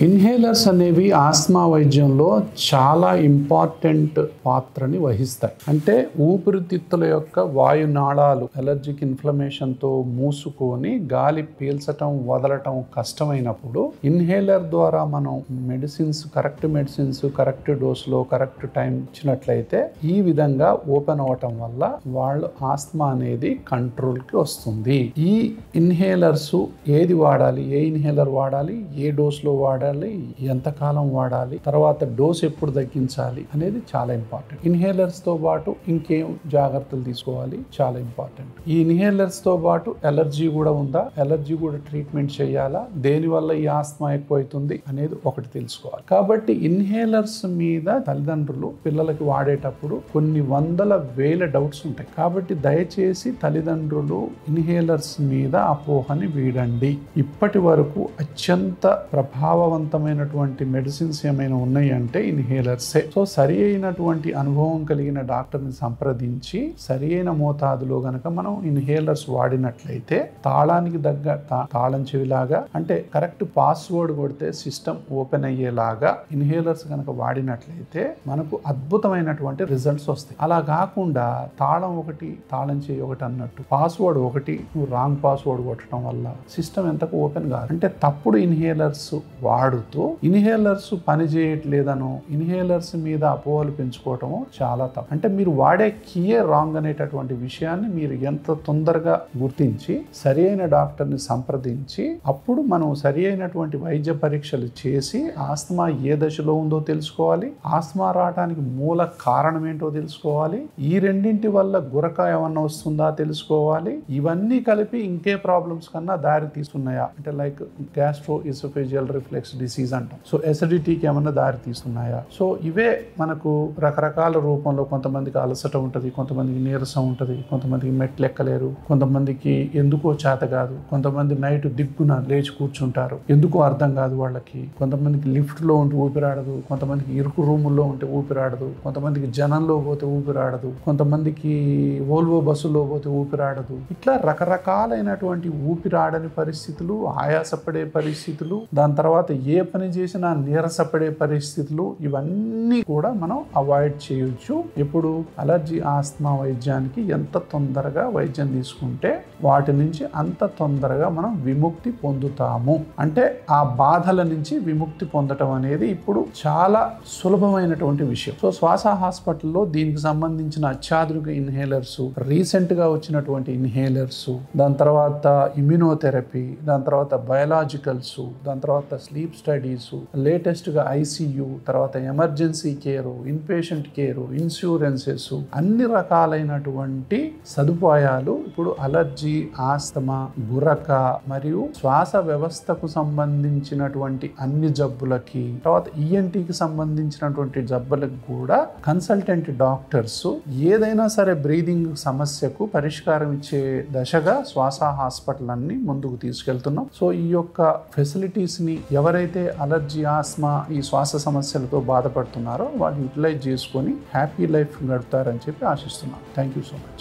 Inhalers అనేవి ఆస్మా వైద్యంలో చాలా ఇంపార్టెంట్ పాత్రని వహిస్తాయి. అంటే ఊపిరితిత్తుల యొక్క వాయునాళాలు అలర్జిక్ ఇన్ఫ్లమేషన్తో మూసుకొని గాలి పీల్చటం వదలటం కష్టమైనప్పుడు ఇన్హేలర్ ద్వారా మనం మెడిసిన్స్ కరెక్ట్ డోస్లో కరెక్ట్ టైం ఇచ్చినట్లయితే ఈ విధంగా ఓపెన్ అవటం వల్ల వాళ్ళు ఆస్మా అనేది కంట్రోల్కి వస్తుంది. ఈ ఇన్హేలర్స్ ఏది వాడాలి, ఏ ఇన్హేలర్ వాడాలి, ఏ డోస్లో వాడాలి, ఎంతకాలం వాడాలి, తర్వాత డోస్ ఎప్పుడు తగ్గించాలి అనేది చాలా ఇంపార్టెంట్. ఇన్హేలర్స్ తో పాటు ఇంకేం జాగ్రత్తలు తీసుకోవాలి చాలా ఇంపార్టెంట్. ఈ ఇన్హేలర్స్ తో పాటు ఎలర్జీ కూడా ఉందా, ఎలర్జీ కూడా ట్రీట్మెంట్ చేయాలా, దేనివల్ల ఈ ఆస్మా ఎక్కువైతుంది అనేది ఒకటి తెలుసుకోవాలి. కాబట్టి ఇన్హేలర్స్ మీద తల్లిదండ్రులు పిల్లలకి వాడేటప్పుడు కొన్ని వందల వేల డౌట్స్ ఉంటాయి. కాబట్టి దయచేసి తల్లిదండ్రులు ఇన్హేలర్స్ మీద అపోహని వీడండి. ఇప్పటి వరకు అత్యంత ప్రభావవంతమైనటువంటి మెడిసిన్స్ ఏమైనా ఉన్నాయి అంటే ఇన్హేలర్సే. సో సరి అయినటువంటి అనుభవం కలిగిన డాక్టర్ని సంప్రదించి సరి అయిన మోతాదులో గనక మనం ఇన్హేలర్స్ వాడినట్లయితే తాళానికి దగ్గ తాళం చెవిలాగా, అంటే కరెక్ట్ పాస్వర్డ్ కొడితే సిస్టమ్ ఓపెన్ అయ్యేలాగా ఇన్హేలర్స్ కనుక వాడినట్లయితే మనకు అద్భుతమైనటువంటి రిజల్ట్స్ వస్తాయి. అలా కాకుండా తాళం ఒకటి తాళం చెవి ఒకటి అన్నట్టు పాస్వర్డ్ ఒకటి నువ్వు రాంగ్ పాస్వర్డ్ కొట్టడం వల్ల సిస్టమ్ ఎంతకు ఓపెన్ కాదు. అంటే తప్పుడు ఇన్హేలర్స్ వాడుతూ ఇన్హేలర్స్ పని చేయట్లేదనో ఇన్హేలర్స్ మీద అపోహలు పెంచుకోవటము చాలా తప్పు. అంటే మీరు వాడే కీయే రాంగ్ అనేటటువంటి విషయాన్ని మీరు ఎంత తొందరగా గుర్తించి సరి అయిన డాక్టర్ని సంప్రదించి అప్పుడు మనం సరి అయినటువంటి వైద్య పరీక్షలు చేసి ఆస్మా ఏ దశలో ఉందో తెలుసుకోవాలి, ఆస్మా రావడానికి మూల కారణం ఏంటో తెలుసుకోవాలి, ఈ రెండింటి వల్ల గురక ఏమన్నా వస్తుందా తెలుసుకోవాలి. ఇవన్నీ కలిపి ఇంకే ప్రాబ్లమ్స్ కన్నా దారి తీస్తున్నాయా అంటే like gastro oesophageal reflex disease అంటాం. సో ఎసిడిటీకి ఏమన్నా దారి తీస్తున్నాయా. సో ఇవే మనకు రకరకాల రూపంలో కొంతమందికి అలసట ఉంటుంది, కొంతమందికి నీరసం ఉంటుంది, కొంతమందికి మెట్లు ఎక్కలేరు, కొంతమందికి ఎందుకో చేత కాదు, కొంతమంది నైట్ దిగ్గున లేచి కూర్చుంటారు ఎందుకో అర్థం కాదు వాళ్ళకి, కొంతమందికి లిఫ్ట్లో ఉంటే ఊపిరాడదు, కొంతమందికి ఇరుకు రూముల్లో ఉంటే ఊపిరాడదు, కొంతమందికి జనంలో పోతే ఊపిరాడదు, కొంతమందికి వోల్వో బస్సులో పోతే ఊపిరాడదు. ఇట్లా రకరకాలైనటువంటి ఊపిరాడని పరిస్థితులు, ఆయాసపడే పరిస్థితులు, దాని తర్వాత ఏ పని చేసినా నీరసపడే పరిస్థితులు, ఇవన్నీ కూడా మనం అవాయిడ్ చేయొచ్చు. ఇప్పుడు అలర్జీ ఆస్మా వైద్యానికి ఎంత తొందరగా వైద్యం తీసుకుంటే వాటి నుంచి అంత తొందరగా మనం విముక్తి పొందుతాము. అంటే ఆ బాధల నుంచి విముక్తి పొందటం అనేది ఇప్పుడు చాలా సులభమైనటువంటి విషయం. సో శ్వాస హాస్పిటల్లో దీనికి సంబంధించిన అత్యాధునిక ఇన్హేలర్స్, రీసెంట్ గా వచ్చినటువంటి ఇన్హేలర్స్, దాని తర్వాత ఇమ్యూనోథెరపీ, దాని తర్వాత బయలాజికల్స్, దాని తర్వాత స్లీప్ స్టడీస్, లేటెస్ట్ గా ఐసియు, తర్వాత emergency care, inpatient care, insurances, అన్ని రకాలైనటువంటి సదుపాయాలు ఇప్పుడు అలర్జీ, ఆస్తమా, గురక మరియు శ్వాస వ్యవస్థకు సంబంధించినటువంటి అన్ని జబ్బులకి, తర్వాత ఈఎన్టీకి సంబంధించినటువంటి జబ్బులకు కూడా కన్సల్టెంట్ డాక్టర్స్ ఏదైనా సరే బ్రీదింగ్ సమస్యకు పరిష్కారం ఇచ్చే దశగా శ్వాస హాస్పిటల్ అన్ని ముందుకు తీసుకెళ్తున్నాం. సో ఈ యొక్క ఫెసిలిటీస్ ని ఎవరైతే అలర్జీ, ఆస్మా, ఈ శ్వాస సమస్యలతో బాధపడుతున్నారో వాళ్ళు యూటిలైజ్ చేసుకొని హ్యాపీ లైఫ్ గడుపుతారని చెప్పి ఆశిస్తున్నాను. Thank you so much.